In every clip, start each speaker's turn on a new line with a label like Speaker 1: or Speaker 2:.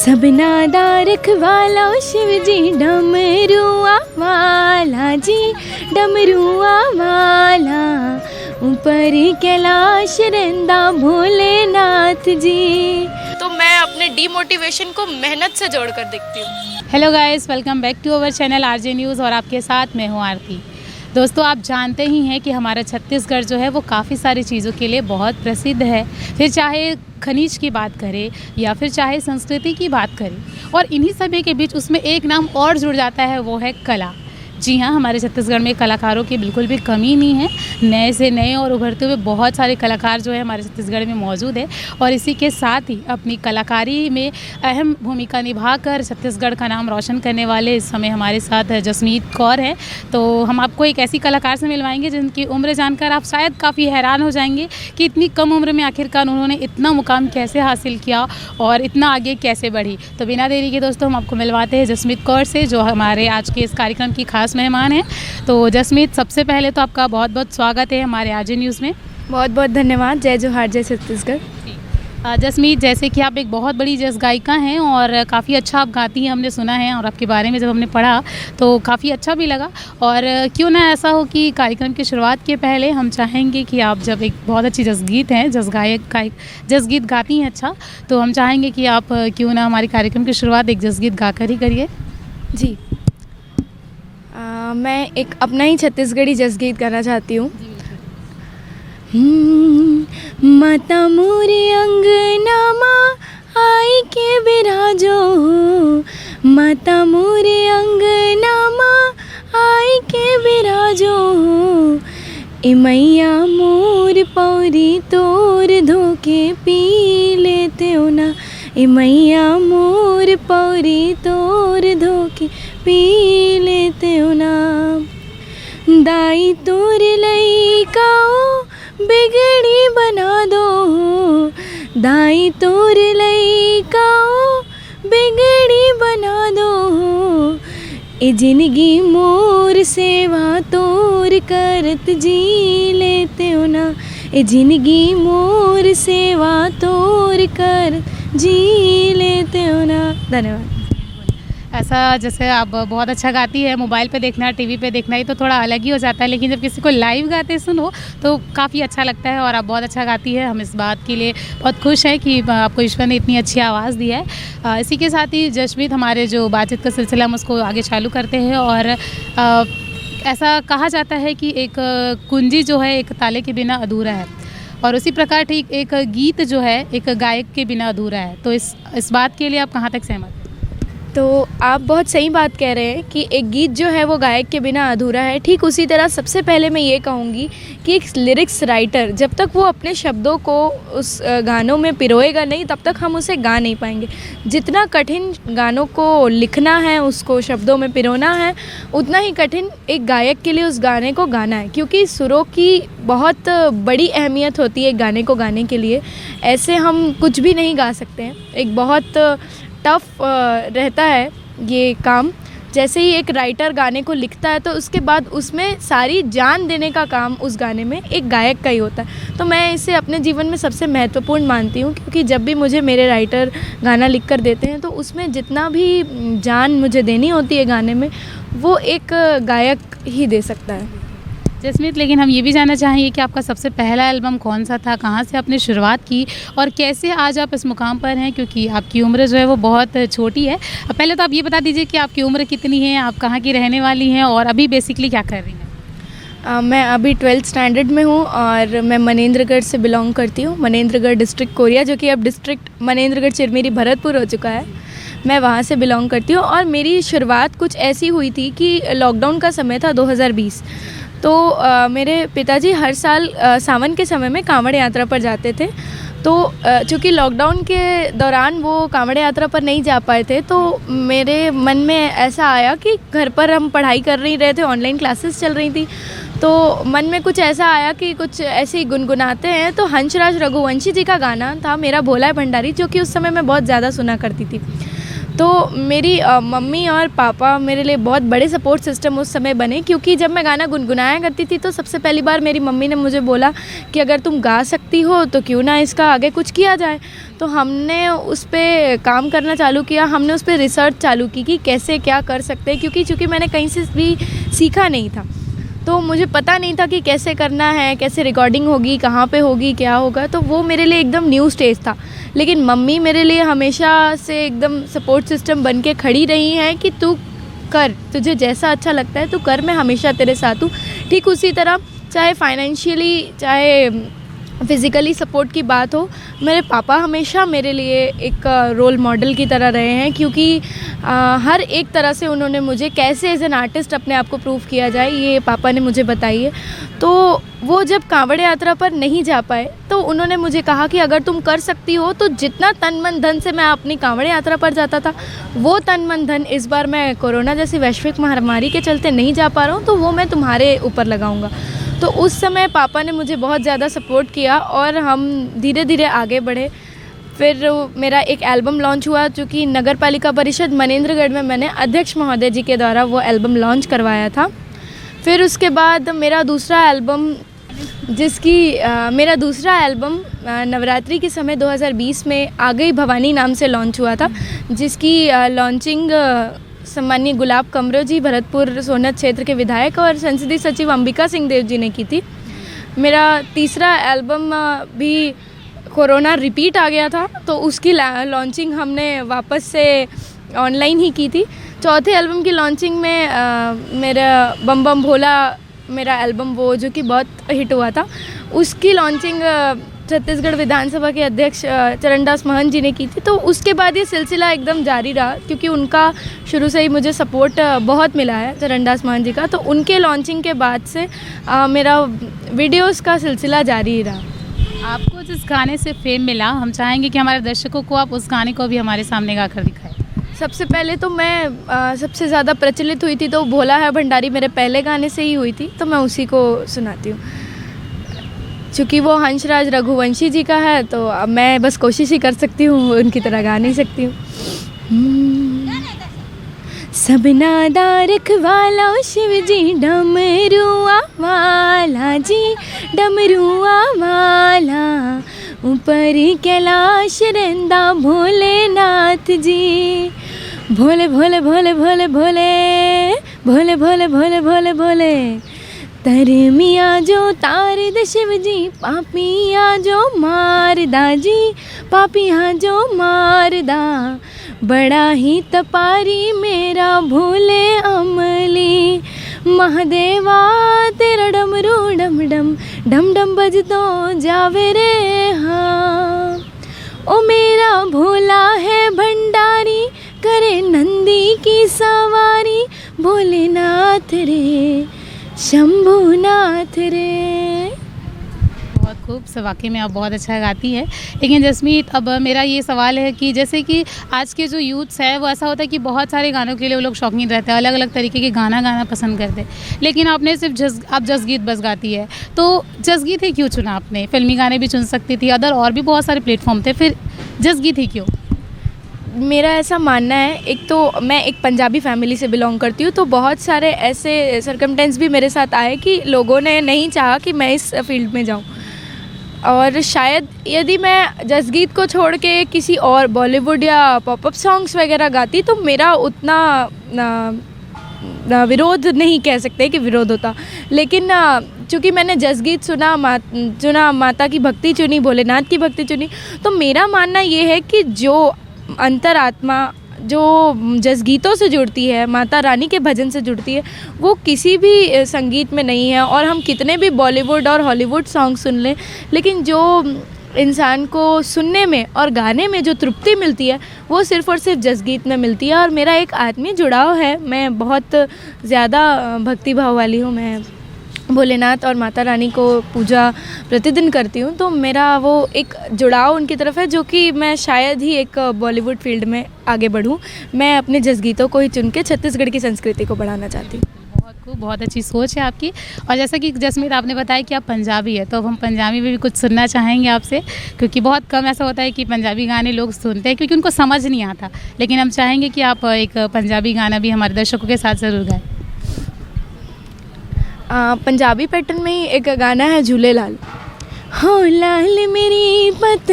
Speaker 1: सबना दा रखवाला शिव जी डमरुआ वाला जी, डमरुआ वाला ऊपर कैलाश रहंदा भोलेनाथ जी।
Speaker 2: तो मैं अपने डीमोटिवेशन को मेहनत से जोड़ कर देखती हूँ।
Speaker 3: Hello guys, welcome back to our channel RJ news और आपके साथ मैं हूँ आरती। दोस्तों, आप जानते ही हैं कि हमारा छत्तीसगढ़ जो है वो काफ़ी सारी चीज़ों के लिए बहुत प्रसिद्ध है। फिर चाहे खनिज की बात करें या फिर चाहे संस्कृति की बात करें, और इन्हीं सभी के बीच उसमें एक नाम और जुड़ जाता है, वो है कला। जी हाँ, हमारे छत्तीसगढ़ में कलाकारों की बिल्कुल भी कमी नहीं है। नए से नए और उभरते हुए बहुत सारे कलाकार जो है हमारे छत्तीसगढ़ में मौजूद है, और इसी के साथ ही अपनी कलाकारी में अहम भूमिका निभाकर छत्तीसगढ़ का नाम रोशन करने वाले इस समय हमारे साथ जसमीत कौर हैं। तो हम आपको एक ऐसी कलाकार से मिलवाएंगे जिनकी उम्र जानकर आप शायद काफ़ी हैरान हो जाएंगे कि इतनी कम उम्र में आखिरकार उन्होंने इतना मुकाम कैसे हासिल किया और इतना आगे कैसे बढ़ी। तो बिना देरी के दोस्तों, हम आपको मिलवाते हैं जसमीत कौर से, जो हमारे आज के इस कार्यक्रम की खास मेहमान हैं। तो जसमीत, सबसे पहले तो आपका बहुत बहुत स्वागत है हमारे आरजे न्यूज़ में।
Speaker 1: बहुत बहुत धन्यवाद। जय जोहार, जय छत्तीसगढ़।
Speaker 3: जसमीत, जैसे कि आप एक बहुत बड़ी जस गायिका हैं और काफ़ी अच्छा आप गाती हैं, हमने सुना है, और आपके बारे में जब हमने पढ़ा तो काफ़ी अच्छा भी लगा। और क्यों ना ऐसा हो कि कार्यक्रम की शुरुआत के पहले हम चाहेंगे कि आप जब एक बहुत अच्छी जसगीत हैं, जसगीत गाती हैं अच्छा, तो हम चाहेंगे कि आप क्यों ना हमारे कार्यक्रम की शुरुआत एक जसगीत गाकर ही करिए।
Speaker 1: जी, मैं एक अपना ही छत्तीसगढ़ी जसगीत गाना चाहती हूँ। माता मोरे अंगना माँ आई के बिराजो, माता मोरे अंगना माँ आई के बिराजो, ए मैया मोर पौरी तोर धोके पी लेते हो ना, ए मैया मोर पौरी तोर धोके पी लेते हो ना। दाई तोर लइकाओ बिगड़ी बना दो, दाई तोर लइकाओ बिगड़ी बना दो, ए जिंदगी मोर सेवा तोर करत जी लेते हो ना, ए जिंदगी मोर सेवा तोर कर जी लेते हो ना। धन्यवाद।
Speaker 3: ऐसा जैसे आप बहुत अच्छा गाती है, मोबाइल पे देखना, टीवी पे देखना ही तो थोड़ा अलग ही हो जाता है, लेकिन जब किसी को लाइव गाते सुनो तो काफ़ी अच्छा लगता है, और आप बहुत अच्छा गाती है। हम इस बात के लिए बहुत खुश हैं कि आपको ईश्वर ने इतनी अच्छी आवाज़ दी है। इसी के साथ ही जसमीत, हमारे जो बातचीत का सिलसिला हम उसको आगे चालू करते हैं। और ऐसा कहा जाता है कि एक कुंजी जो है एक ताले के बिना अधूरा है, और उसी प्रकार ठीक एक गीत जो है एक गायक के बिना अधूरा है। तो इस बात के लिए आप कहाँ तक सहमत हैं?
Speaker 1: तो आप बहुत सही बात कह रहे हैं कि एक गीत जो है वो गायक के बिना अधूरा है। ठीक उसी तरह सबसे पहले मैं ये कहूँगी कि एक लिरिक्स राइटर जब तक वो अपने शब्दों को उस गानों में पिरोएगा नहीं, तब तक हम उसे गा नहीं पाएंगे। जितना कठिन गानों को लिखना है, उसको शब्दों में पिरोना है, उतना ही कठिन एक गायक के लिए उस गाने को गाना है, क्योंकि सुरों की बहुत बड़ी अहमियत होती है एक गाने को गाने के लिए। ऐसे हम कुछ भी नहीं गा सकते हैं, एक बहुत टफ रहता है ये काम। जैसे ही एक राइटर गाने को लिखता है तो उसके बाद उसमें सारी जान देने का काम उस गाने में एक गायक का ही होता है। तो मैं इसे अपने जीवन में सबसे महत्वपूर्ण मानती हूँ, क्योंकि जब भी मुझे मेरे राइटर गाना लिख कर देते हैं तो उसमें जितना भी जान मुझे देनी होती है गाने में, वो एक गायक ही दे सकता है।
Speaker 3: जसमीत, लेकिन हम ये भी जानना चाहेंगे कि आपका सबसे पहला एल्बम कौन सा था, कहाँ से आपने शुरुआत की और कैसे आज आप इस मुकाम पर हैं, क्योंकि आपकी उम्र जो है वो बहुत छोटी है। पहले तो आप ये बता दीजिए कि आपकी उम्र कितनी है, आप कहाँ की रहने वाली हैं और अभी बेसिकली क्या कर रही हैं?
Speaker 1: मैं अभी 12th स्टैंडर्ड में हूँ और मैं मनेंद्रगढ़ से बिलोंग करती हूँ। मनेंद्रगढ़ डिस्ट्रिक्ट कोरिया, जो कि अब डिस्ट्रिक्ट मनेंद्रगढ़ चिरमिरी भरतपुर हो चुका है, मैं वहाँ से बिलोंग करती हूँ। और मेरी शुरुआत कुछ ऐसी हुई थी कि लॉकडाउन का समय था 2020, तो मेरे पिताजी हर साल सावन के समय में कांवड़ यात्रा पर जाते थे। तो चूँकि लॉकडाउन के दौरान वो कांवड़ यात्रा पर नहीं जा पाए थे, तो मेरे मन में ऐसा आया कि घर पर हम पढ़ाई कर नहीं रहे थे, ऑनलाइन क्लासेस चल रही थी, तो मन में कुछ ऐसा आया कि कुछ ऐसे ही गुनगुनाते हैं। तो हंसराज रघुवंशी जी का गाना था मेरा भोला भंडारी, जो कि उस समय मैं बहुत ज़्यादा सुना करती थी। तो मेरी मम्मी और पापा मेरे लिए बहुत बड़े सपोर्ट सिस्टम उस समय बने, क्योंकि जब मैं गाना गुनगुनाया करती थी तो सबसे पहली बार मेरी मम्मी ने मुझे बोला कि अगर तुम गा सकती हो तो क्यों ना इसका आगे कुछ किया जाए। तो हमने उस पर काम करना चालू किया, हमने उस पर रिसर्च चालू की कि कैसे क्या कर सकते हैं, क्योंकि चूँकि मैंने कहीं से भी सीखा नहीं था तो मुझे पता नहीं था कि कैसे करना है, कैसे रिकॉर्डिंग होगी, कहाँ पे होगी, क्या होगा। तो वो मेरे लिए एकदम न्यू स्टेज था। लेकिन मम्मी मेरे लिए हमेशा से एकदम सपोर्ट सिस्टम बन के खड़ी रही हैं कि तू कर, तुझे जैसा अच्छा लगता है तू कर, मैं हमेशा तेरे साथ हूँ। ठीक उसी तरह चाहे फाइनेंशियली चाहे फ़िज़िकली सपोर्ट की बात हो, मेरे पापा हमेशा मेरे लिए एक रोल मॉडल की तरह रहे हैं, क्योंकि हर एक तरह से उन्होंने मुझे कैसे एज एन आर्टिस्ट अपने आप को प्रूव किया जाए ये पापा ने मुझे बताई है। तो वो जब कांवड़ यात्रा पर नहीं जा पाए तो उन्होंने मुझे कहा कि अगर तुम कर सकती हो तो जितना तन मन धन से मैं अपनी कांवड़ यात्रा पर जाता था, वो तन मन धन इस बार मैं कोरोना जैसी वैश्विक महामारी के चलते नहीं जा पा रहा हूँ, तो वो मैं तुम्हारे ऊपर लगाऊंगा। तो उस समय पापा ने मुझे बहुत ज़्यादा सपोर्ट किया और हम धीरे धीरे आगे बढ़े। फिर मेरा एक एल्बम लॉन्च हुआ, जो कि नगर पालिका परिषद मनेंद्रगढ़ में मैंने अध्यक्ष महोदय जी के द्वारा वो एल्बम लॉन्च करवाया था। फिर उसके बाद मेरा दूसरा एल्बम नवरात्रि के समय 2020 में आ गई भवानी नाम से लॉन्च हुआ था, जिसकी लॉन्चिंग सम्मानीय गुलाब कमरो जी, भरतपुर सोनत क्षेत्र के विधायक और संसदीय सचिव अंबिका सिंह देव जी ने की थी। मेरा तीसरा एल्बम भी कोरोना रिपीट आ गया था, तो उसकी लॉन्चिंग हमने वापस से ऑनलाइन ही की थी। चौथे एल्बम की लॉन्चिंग में मेरा बम बम भोला मेरा एल्बम वो जो कि बहुत हिट हुआ था, उसकी लॉन्चिंग छत्तीसगढ़ विधानसभा के अध्यक्ष चरणदास महंत जी ने की थी। तो उसके बाद ये सिलसिला एकदम जारी रहा, क्योंकि उनका शुरू से ही मुझे सपोर्ट बहुत मिला है चरणदास महंत जी का। तो उनके लॉन्चिंग के बाद से मेरा वीडियोस का सिलसिला जारी ही रहा।
Speaker 3: आपको जिस गाने से फेम मिला, हम चाहेंगे कि हमारे दर्शकों को आप उस गाने को भी हमारे सामने गाकर दिखाएं।
Speaker 1: सबसे पहले तो मैं सबसे ज़्यादा प्रचलित हुई थी तो भोला है भंडारी मेरे पहले गाने से ही हुई थी, तो मैं उसी को सुनाती हूँ। चूँकि वो हंसराज रघुवंशी जी का है तो अब मैं बस कोशिश ही कर सकती हूँ, उनकी तरह गा नहीं सकती हूँ। सब नादा रखवाला शिव जी डमरुआ वाला जी, डमरुआ वाला ऊपर कैलाश रंदा भोलेनाथ जी। भोले भोले भोले भोले भोले भोले भोले भोले भोले भोले तरमिया जो तार द शिव जी, पापिया जो मारदा जी, पापिया जो मारदा। बड़ा ही तपारी मेरा भोले अमली, महादेवा तेरा डमरू डम डम डम डम बज तो जावे रे हाँ। ओ मेरा भोला है भंडारी, करे नंदी की सवारी, भोलेनाथ रे शंभुनाथ रे।
Speaker 3: बहुत खूब, वाकई में आप बहुत अच्छा गाती है। लेकिन जसमीत, अब मेरा ये सवाल है कि जैसे कि आज के जो यूथ्स है वो ऐसा होता है कि बहुत सारे गानों के लिए वो लोग शौकीन रहते हैं, अलग अलग तरीके के गाना पसंद करते हैं, लेकिन आपने सिर्फ आप जसगीत बस गाती है, तो जसगीत ही क्यों चुना आपने? फिल्मी गाने भी चुन सकती थी, अदर और भी बहुत सारे प्लेटफॉर्म थे, फिर जसगीत ही क्यों?
Speaker 1: मेरा ऐसा मानना है, एक तो मैं एक पंजाबी फैमिली से बिलोंग करती हूँ, तो बहुत सारे ऐसे सरकमटेंस भी मेरे साथ आए कि लोगों ने नहीं चाहा कि मैं इस फील्ड में जाऊँ। और शायद यदि मैं जसगीत को छोड़ के किसी और बॉलीवुड या पॉपअप सॉन्ग्स वगैरह गाती तो मेरा उतना विरोध नहीं कह सकते कि विरोध होता। लेकिन चूँकि मैंने जसगीत चुना, माता की भक्ति चुनी, भोलेनाथ की भक्ति चुनी, तो मेरा मानना ये है कि जो अंतरात्मा जो जसगीतों से जुड़ती है, माता रानी के भजन से जुड़ती है, वो किसी भी संगीत में नहीं है। और हम कितने भी बॉलीवुड और हॉलीवुड सॉन्ग सुन लें, लेकिन जो इंसान को सुनने में और गाने में जो तृप्ति मिलती है वो सिर्फ़ और सिर्फ जसगीत में मिलती है। और मेरा एक आत्मीय जुड़ाव है, मैं बहुत ज़्यादा भक्ति भाव वाली हूँ, मैं भोलेनाथ और माता रानी को पूजा प्रतिदिन करती हूँ, तो मेरा वो एक जुड़ाव उनकी तरफ है, जो कि मैं शायद ही एक बॉलीवुड फील्ड में आगे बढ़ूँ। मैं अपने जसगीतों को ही चुन के छत्तीसगढ़ की संस्कृति को बढ़ाना चाहती हूँ।
Speaker 3: बहुत आपको, बहुत अच्छी सोच है आपकी। और जैसा कि जसमीत आपने बताया कि आप पंजाबी है, तो अब हम पंजाबी में भी कुछ सुनना चाहेंगे आपसे, क्योंकि बहुत कम ऐसा होता है कि पंजाबी गाने लोग सुनते हैं क्योंकि उनको समझ नहीं आता। लेकिन हम चाहेंगे कि आप एक पंजाबी गाना भी हमारे दर्शकों के साथ ज़रूर गाएं।
Speaker 1: पंजाबी पैटर्न में ही एक गाना है झूलेलाल। हो लाल मेरी पत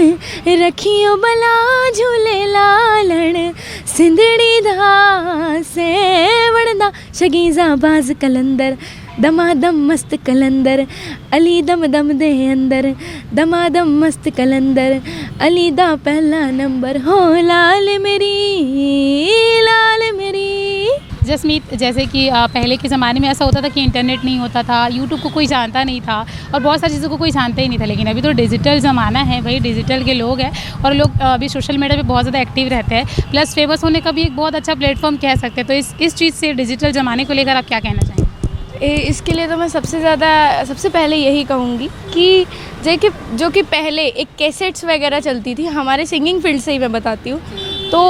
Speaker 1: रखियो बला झूलेलालण सिंधड़ी दा सेवड़दा शगीज़ा बाज कलंदर दमादम मस्त कलंदर अली दम दम दे अंदर दमादम मस्त कलंदर अली दा पहला नंबर। हो लाल मेरी लाल मेरी।
Speaker 3: जसमीत, जैसे कि पहले के ज़माने में ऐसा होता था कि इंटरनेट नहीं होता था, यूट्यूब को कोई जानता नहीं था और बहुत सारी चीज़ों को कोई जानता ही नहीं था। लेकिन अभी तो डिजिटल ज़माना है भाई, डिजिटल के लोग हैं और लोग अभी सोशल मीडिया पे बहुत ज़्यादा एक्टिव रहते हैं। प्लस फेमस होने का भी एक बहुत अच्छा प्लेटफॉर्म कह सकते हैं। तो इस चीज़ से, डिजिटल ज़माने को लेकर आप क्या कहना चाहेंगे?
Speaker 1: इसके लिए तो मैं सबसे पहले यही कहूँगी कि जो कि पहले एक कैसेट्स वगैरह चलती थी, हमारे सिंगिंग फील्ड से ही मैं बताती हूँ, तो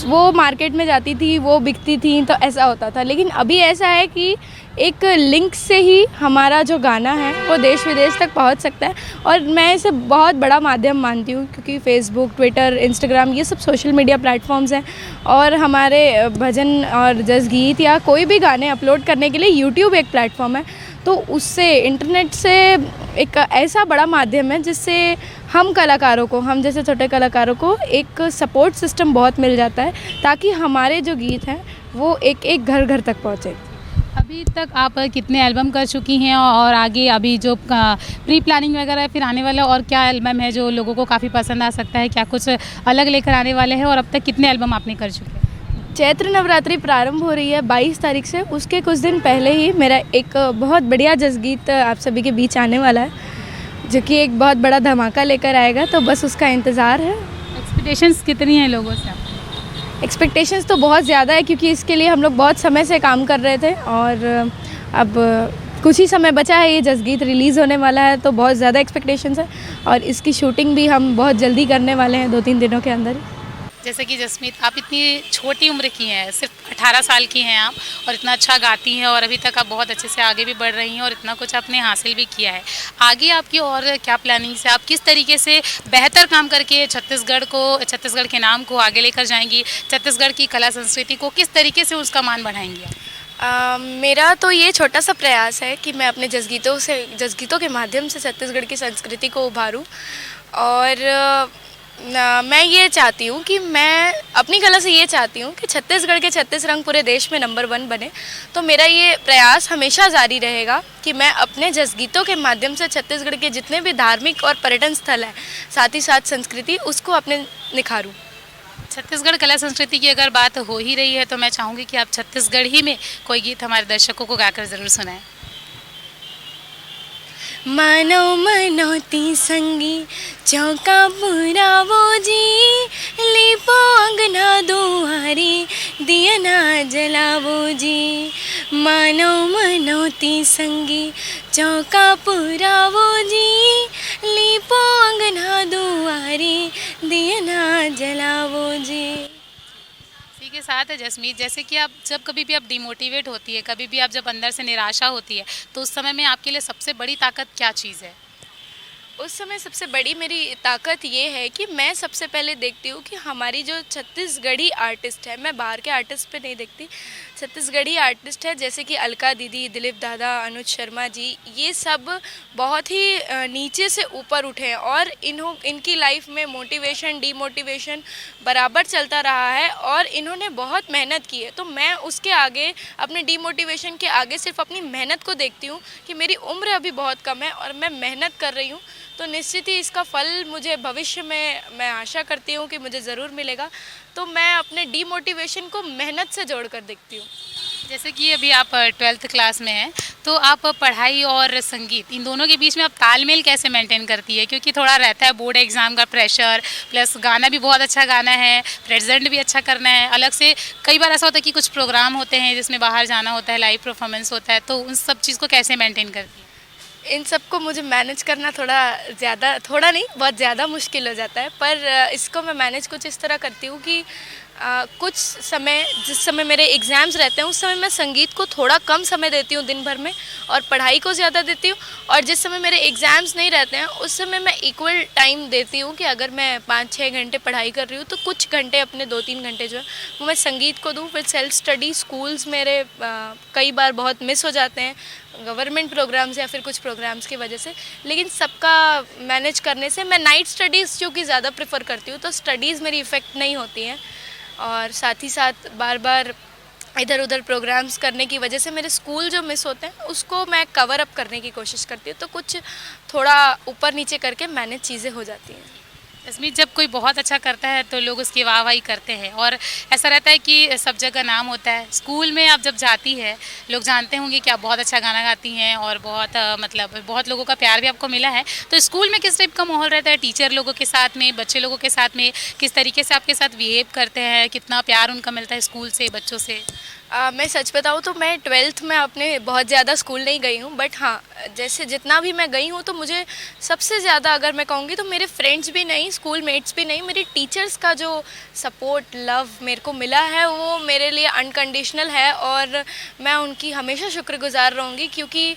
Speaker 1: वो मार्केट में जाती थी, वो बिकती थी, तो ऐसा होता था। लेकिन अभी ऐसा है कि एक लिंक से ही हमारा जो गाना है वो देश विदेश तक पहुंच सकता है। और मैं इसे बहुत बड़ा माध्यम मानती हूँ क्योंकि फेसबुक, ट्विटर, इंस्टाग्राम ये सब सोशल मीडिया प्लेटफॉर्म्स हैं और हमारे भजन और जसगीत या कोई भी गाने अपलोड करने के लिए यूट्यूब एक प्लेटफॉर्म है। तो उससे, इंटरनेट से एक ऐसा बड़ा माध्यम है जिससे हम कलाकारों को, हम जैसे छोटे कलाकारों को एक सपोर्ट सिस्टम बहुत मिल जाता है ताकि हमारे जो गीत हैं वो एक एक घर घर तक पहुँचे।
Speaker 3: अभी तक आप कितने एल्बम कर चुकी हैं और आगे अभी जो प्री प्लानिंग वगैरह है फिर आने वाला, और क्या एल्बम है जो लोगों को काफ़ी पसंद आ सकता है? क्या कुछ अलग लेकर आने वाले हैं और अब तक कितने एल्बम आपने कर चुके हैं?
Speaker 1: चैत्र नवरात्रि प्रारंभ हो रही है 22 तारीख से। उसके कुछ दिन पहले ही मेरा एक बहुत बढ़िया जसगीत आप सभी के बीच आने वाला है जो कि एक बहुत बड़ा धमाका लेकर आएगा, तो बस उसका इंतज़ार है।
Speaker 3: एक्सपेक्टेशंस कितनी हैं लोगों से?
Speaker 1: एक्सपेक्टेशंस तो बहुत ज़्यादा है क्योंकि इसके लिए हम लोग बहुत समय से काम कर रहे थे और अब कुछ ही समय बचा है, ये जसगीत रिलीज़ होने वाला है, तो बहुत ज़्यादा एक्सपेक्टेशंस है और इसकी शूटिंग भी हम बहुत जल्दी करने वाले हैं 2-3 दिनों के अंदर।
Speaker 3: जैसे कि जसमीत, आप इतनी छोटी उम्र की हैं, सिर्फ 18 साल की हैं आप, और इतना अच्छा गाती हैं और अभी तक आप बहुत अच्छे से आगे भी बढ़ रही हैं और इतना कुछ आपने हासिल भी किया है। आगे आपकी और क्या प्लानिंग्स है? आप किस तरीके से बेहतर काम करके छत्तीसगढ़ के नाम को आगे लेकर जाएंगी? छत्तीसगढ़ की कला संस्कृति को किस तरीके से उसका मान बढ़ाएंगी?
Speaker 2: मेरा तो ये छोटा सा प्रयास है कि मैं अपने जसगीतों के माध्यम से छत्तीसगढ़ की संस्कृति को उभारूं और मैं ये चाहती हूँ कि मैं अपनी कला से ये चाहती हूँ कि छत्तीसगढ़ के 36 रंग पूरे देश में नंबर 1 बने। तो मेरा ये प्रयास हमेशा जारी रहेगा कि मैं अपने जसगीतों के माध्यम से छत्तीसगढ़ के जितने भी धार्मिक और पर्यटन स्थल हैं, साथ ही साथ संस्कृति, उसको अपने निखारूं।
Speaker 3: छत्तीसगढ़ कला संस्कृति की अगर बात हो ही रही है तो मैं चाहूँगी कि आप छत्तीसगढ़ ही में कोई गीत हमारे दर्शकों को गाकर ज़रूर सुनाएं।
Speaker 2: मानो मनोती संगी चौका पुरावो जी, लीपो अंगना दुआरी दिया ना जलावो जी। मानो मनोती संगी चौका पुरावो जी, लीपो अंगना दुआरी दिया ना जलावो जी।
Speaker 3: इसी के साथ है जसमीत, जैसे कि आप जब कभी भी आप डिमोटिवेट होती है, कभी भी आप जब अंदर से निराशा होती है, तो उस समय में आपके लिए सबसे बड़ी ताकत क्या चीज़ है?
Speaker 2: उस समय सबसे बड़ी मेरी ताकत ये है कि मैं सबसे पहले देखती हूँ कि हमारी जो छत्तीसगढ़ी आर्टिस्ट है, मैं बाहर के आर्टिस्ट पे नहीं देखती, छत्तीसगढ़ी आर्टिस्ट है जैसे कि अलका दीदी, दिलीप दादा, अनुज शर्मा जी, ये सब बहुत ही नीचे से ऊपर उठे हैं और इनकी लाइफ में मोटिवेशन डीमोटिवेशन बराबर चलता रहा है और इन्होंने बहुत मेहनत की है। तो मैं उसके आगे, अपने डीमोटिवेशन के आगे सिर्फ अपनी मेहनत को देखती हूँ कि मेरी उम्र अभी बहुत कम है और मैं मेहनत कर रही हूँ, तो निश्चित ही इसका फल मुझे भविष्य में, मैं आशा करती हूँ कि मुझे ज़रूर मिलेगा। तो मैं अपने डीमोटिवेशन को मेहनत से जोड़ कर देखती हूँ।
Speaker 3: जैसे कि अभी आप 12th क्लास में हैं, तो आप पढ़ाई और संगीत इन दोनों के बीच में आप तालमेल कैसे मेंटेन करती है? क्योंकि थोड़ा रहता है बोर्ड एग्ज़ाम का प्रेशर, प्लस गाना भी बहुत अच्छा गाना है, प्रेजेंट भी अच्छा करना है, अलग से कई बार ऐसा होता है कि कुछ प्रोग्राम होते हैं जिसमें बाहर जाना होता है, लाइव परफॉर्मेंस होता है, तो उन सब चीज़ को कैसे मेंटेन करती है?
Speaker 2: इन सबको मुझे मैनेज करना बहुत ज़्यादा मुश्किल हो जाता है, पर इसको मैं मैनेज कुछ इस तरह करती हूँ कि कुछ समय जिस समय मेरे एग्ज़ाम्स रहते हैं उस समय मैं संगीत को थोड़ा कम समय देती हूँ दिन भर में और पढ़ाई को ज़्यादा देती हूँ। और जिस समय मेरे एग्ज़ाम्स नहीं रहते हैं उस समय मैं इक्वल टाइम देती हूँ कि अगर मैं 5-6 घंटे पढ़ाई कर रही हूँ तो कुछ घंटे अपने 2-3 घंटे जो है वो मैं संगीत को दूँ। फिर सेल्फ स्टडी स्कूल्स मेरे कई बार बहुत मिस हो जाते हैं गवर्नमेंट प्रोग्राम्स या फिर कुछ प्रोग्राम्स की वजह से, लेकिन सबका मैनेज करने से मैं नाइट स्टडीज़ चूँकि ज़्यादा प्रेफर करती हूँ तो स्टडीज़ मेरी इफ़ेक्ट नहीं होती हैं। और साथ ही साथ बार बार इधर उधर प्रोग्राम्स करने की वजह से मेरे स्कूल जो मिस होते हैं उसको मैं कवर अप करने की कोशिश करती हूँ, तो कुछ थोड़ा ऊपर नीचे करके मैनेज चीज़ें हो जाती हैं।
Speaker 3: जसमीत, जब कोई बहुत अच्छा करता है तो लोग उसकी वाहवाही करते हैं और ऐसा रहता है कि सब जगह नाम होता है। स्कूल में आप जब जाती है लोग जानते होंगे कि आप बहुत अच्छा गाना गाती हैं और बहुत मतलब बहुत लोगों का प्यार भी आपको मिला है। तो स्कूल में किस टाइप का माहौल रहता है? टीचर लोगों के साथ में, बच्चे लोगों के साथ में किस तरीके से आपके साथ बिहेव करते हैं? कितना प्यार उनका मिलता है स्कूल से, बच्चों से?
Speaker 2: मैं सच बताऊँ तो मैं 12th में अपने बहुत ज़्यादा स्कूल नहीं गई हूँ, बट हाँ जैसे जितना भी मैं गई हूँ तो मुझे सबसे ज़्यादा अगर मैं कहूँगी तो मेरे फ्रेंड्स भी नहीं, स्कूल मेट्स भी नहीं, मेरे टीचर्स का जो सपोर्ट लव मेरे को मिला है वो मेरे लिए अनकंडीशनल है और मैं उनकी हमेशा शुक्रगुजार रहूँगी। क्योंकि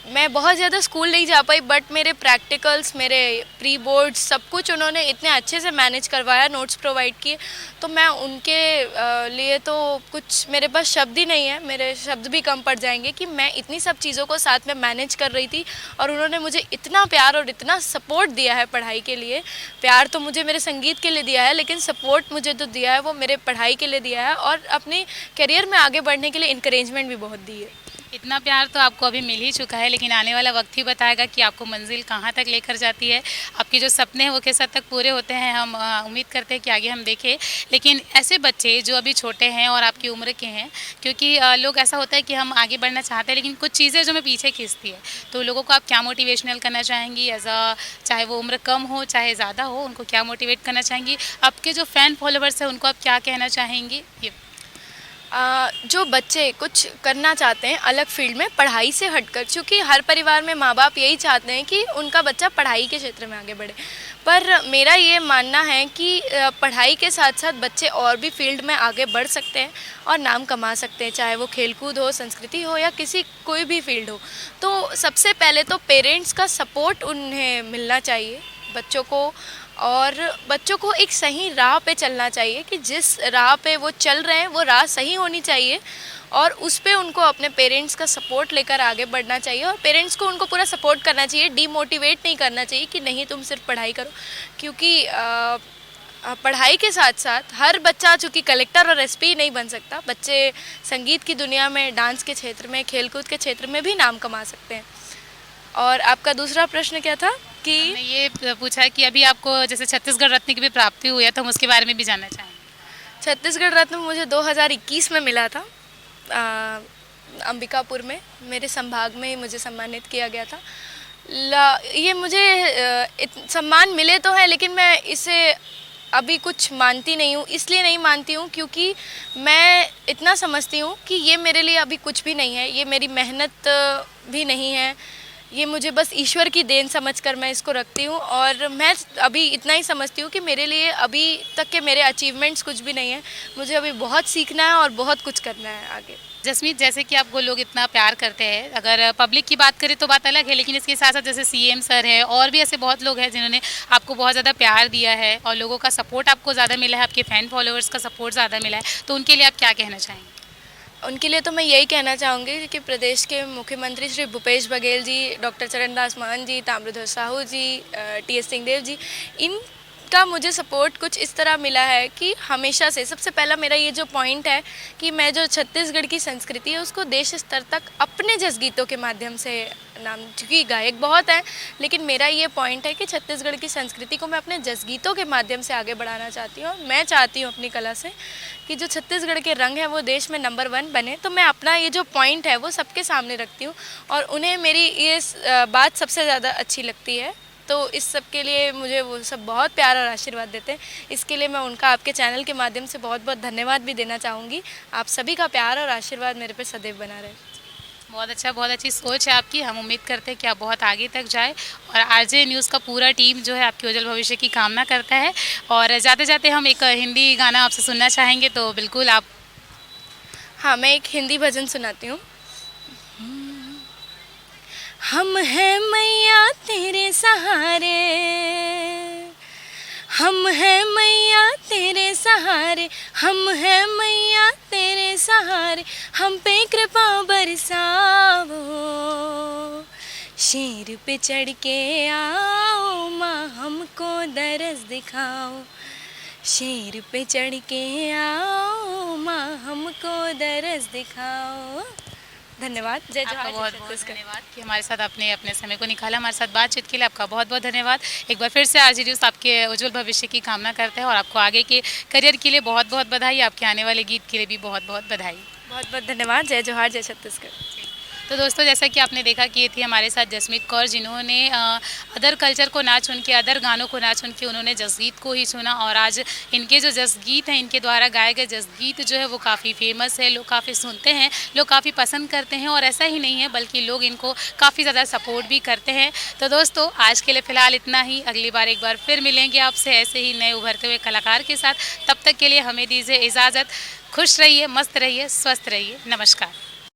Speaker 2: मैं बहुत ज़्यादा स्कूल नहीं जा पाई बट मेरे प्रैक्टिकल्स, मेरे प्री बोर्ड्स सब कुछ उन्होंने इतने अच्छे से मैनेज करवाया, नोट्स प्रोवाइड किए, तो मैं उनके लिए तो कुछ मेरे पास शब्द ही नहीं है, मेरे शब्द भी कम पड़ जाएंगे कि मैं इतनी सब चीज़ों को साथ में मैनेज कर रही थी और उन्होंने मुझे इतना प्यार और इतना सपोर्ट दिया है पढ़ाई के लिए। प्यार तो मुझे मेरे संगीत के लिए दिया है लेकिन सपोर्ट मुझे तो दिया है वो मेरे पढ़ाई के लिए दिया है और अपने करियर में आगे बढ़ने के लिए इंकरेजमेंट भी बहुत दी है।
Speaker 3: इतना प्यार तो आपको अभी मिल ही चुका है, लेकिन आने वाला वक्त ही बताएगा कि आपको मंजिल कहाँ तक लेकर जाती है। आपके जो सपने हैं वो किस हद तक पूरे होते हैं, हम उम्मीद करते हैं कि आगे हम देखें। लेकिन ऐसे बच्चे जो अभी छोटे हैं और आपकी उम्र के हैं, क्योंकि लोग ऐसा होता है कि हम आगे बढ़ना चाहते हैं लेकिन कुछ चीज़ें जो हमें पीछे खींचती है, तो लोगों को आप क्या मोटिवेशनल करना चाहेंगी एज अ, चाहे वो उम्र कम हो चाहे ज़्यादा हो, उनको क्या मोटिवेट करना चाहेंगी? आपके जो फ़ैन फॉलोवर्स हैं उनको आप क्या कहना चाहेंगी? ये
Speaker 2: जो बच्चे कुछ करना चाहते हैं अलग फील्ड में पढ़ाई से हटकर, क्योंकि हर परिवार में माँ बाप यही चाहते हैं कि उनका बच्चा पढ़ाई के क्षेत्र में आगे बढ़े, पर मेरा ये मानना है कि पढ़ाई के साथ साथ बच्चे और भी फील्ड में आगे बढ़ सकते हैं और नाम कमा सकते हैं, चाहे वो खेलकूद हो, संस्कृति हो या किसी कोई भी फील्ड हो। तो सबसे पहले तो पेरेंट्स का सपोर्ट उन्हें मिलना चाहिए बच्चों को, और बच्चों को एक सही राह पे चलना चाहिए कि जिस राह पे वो चल रहे हैं वो राह सही होनी चाहिए और उस पे उनको अपने पेरेंट्स का सपोर्ट लेकर आगे बढ़ना चाहिए और पेरेंट्स को उनको पूरा सपोर्ट करना चाहिए, डीमोटिवेट नहीं करना चाहिए कि नहीं तुम सिर्फ पढ़ाई करो। क्योंकि पढ़ाई के साथ साथ हर बच्चा चूँकि कलेक्टर और एसपी नहीं बन सकता, बच्चे संगीत की दुनिया में, डांस के क्षेत्र में, खेलकूद के क्षेत्र में भी नाम कमा सकते हैं। और आपका दूसरा प्रश्न क्या था? कि
Speaker 3: हमने ये पूछा कि अभी आपको जैसे छत्तीसगढ़ रत्न की भी प्राप्ति हुई है, तो हम उसके बारे में भी जानना चाहेंगे।
Speaker 2: छत्तीसगढ़ रत्न मुझे 2021 में मिला था, अंबिकापुर में मेरे संभाग में ही मुझे सम्मानित किया गया था। ये मुझे सम्मान मिले तो है लेकिन मैं इसे अभी कुछ मानती नहीं हूँ। इसलिए नहीं मानती हूँ क्योंकि मैं इतना समझती हूँ कि ये मेरे लिए अभी कुछ भी नहीं है, ये मेरी मेहनत भी नहीं है, ये मुझे बस ईश्वर की देन समझकर मैं इसको रखती हूँ। और मैं अभी इतना ही समझती हूँ कि मेरे लिए अभी तक के मेरे अचीवमेंट्स कुछ भी नहीं है, मुझे अभी बहुत सीखना है और बहुत कुछ करना है आगे।
Speaker 3: जसमीत, जैसे कि आपको लोग इतना प्यार करते हैं, अगर पब्लिक की बात करें तो बात अलग है, लेकिन इसके साथ साथ जैसे सीएम सर है और भी ऐसे बहुत लोग हैं जिन्होंने आपको बहुत ज़्यादा प्यार दिया है और लोगों का सपोर्ट आपको ज़्यादा मिला है, आपके फ़ैन फॉलोअर्स का सपोर्ट ज़्यादा मिला है, तो उनके लिए आप क्या कहना चाहेंगे?
Speaker 2: उनके लिए तो मैं यही कहना चाहूँगी कि प्रदेश के मुख्यमंत्री श्री भूपेश बघेल जी, डॉक्टर चरणदास महंत जी, ताम्रध्वज साहू जी, टी.एस. सिंहदेव जी, इनका मुझे सपोर्ट कुछ इस तरह मिला है कि हमेशा से सबसे पहला मेरा ये जो पॉइंट है कि मैं जो छत्तीसगढ़ की संस्कृति है उसको देश स्तर तक अपने जस गीतों के माध्यम से नाम, क्योंकि गायक बहुत हैं लेकिन मेरा ये पॉइंट है कि छत्तीसगढ़ की संस्कृति को मैं अपने जस गीतों के माध्यम से आगे बढ़ाना चाहती हूँ। मैं चाहती हूँ अपनी कला से कि जो छत्तीसगढ़ के रंग है वो देश में नंबर 1 बने, तो मैं अपना ये जो पॉइंट है वो सबके सामने रखती हूँ और उन्हें मेरी ये बात सबसे ज़्यादा अच्छी लगती है। तो इस सब के लिए मुझे वो सब बहुत प्यार और आशीर्वाद देते हैं, इसके लिए मैं उनका आपके चैनल के माध्यम से बहुत बहुत धन्यवाद भी देना चाहूँगी। आप सभी का प्यार और आशीर्वाद मेरे पे सदैव बना रहे।
Speaker 3: बहुत अच्छा, बहुत अच्छी सोच है आपकी। हम उम्मीद करते हैं कि आप बहुत आगे तक जाए और आरजे न्यूज़ का पूरा टीम जो है आपके उज्जवल भविष्य की कामना करता है। और जाते जाते हम एक हिंदी गाना आपसे सुनना चाहेंगे, तो बिल्कुल आप।
Speaker 2: हाँ, मैं एक हिंदी भजन सुनाती हूँ। हम हैं मैया तेरे सहारे, हम हैं मैया तेरे सहारे, हम हैं मैया तेरे सहारे, हम पे कृपा बरसाओ, शेर पे चढ़ के आओ माँ हमको दरस दिखाओ, शेर पे चढ़ के आओ माँ हमको दरस दिखाओ। धन्यवाद। जय
Speaker 3: आपका
Speaker 2: जवाहर, जय
Speaker 3: बहुत बहुत
Speaker 2: छत्तीसगढ़।
Speaker 3: धन्यवाद कि हमारे साथ आपने अपने समय को निकाला, हमारे साथ बातचीत के लिए आपका बहुत बहुत धन्यवाद। एक बार फिर से आरजे न्यूज़ आपके उज्जवल भविष्य की कामना करते हैं और आपको आगे के करियर के लिए बहुत बहुत बधाई, आपके आने वाले गीत के लिए भी बहुत बहुत बधाई।
Speaker 2: बहुत बहुत धन्यवाद। जय जवाहर, जय छत्तीसगढ़।
Speaker 3: तो दोस्तों, जैसा कि आपने देखा कि ये थी हमारे साथ जसमीत कौर, जिन्होंने अदर कल्चर को ना चुन के, अदर गानों को ना चुन के उन्होंने जसगीत को ही चुना। और आज इनके जो जसगीत हैं, इनके द्वारा गाए गए जसगीत जो है वो काफ़ी फेमस है, लोग काफ़ी सुनते हैं, लोग काफ़ी पसंद करते हैं। और ऐसा ही नहीं है बल्कि लोग इनको काफ़ी ज़्यादा सपोर्ट भी करते हैं। तो दोस्तों, आज के लिए फ़िलहाल इतना ही। अगली बार एक बार फिर मिलेंगे आपसे ऐसे ही नए उभरते हुए कलाकार के साथ। तब तक के लिए हमें दीजिए इजाज़त। खुश रहिए, मस्त रहिए, स्वस्थ रहिए। नमस्कार।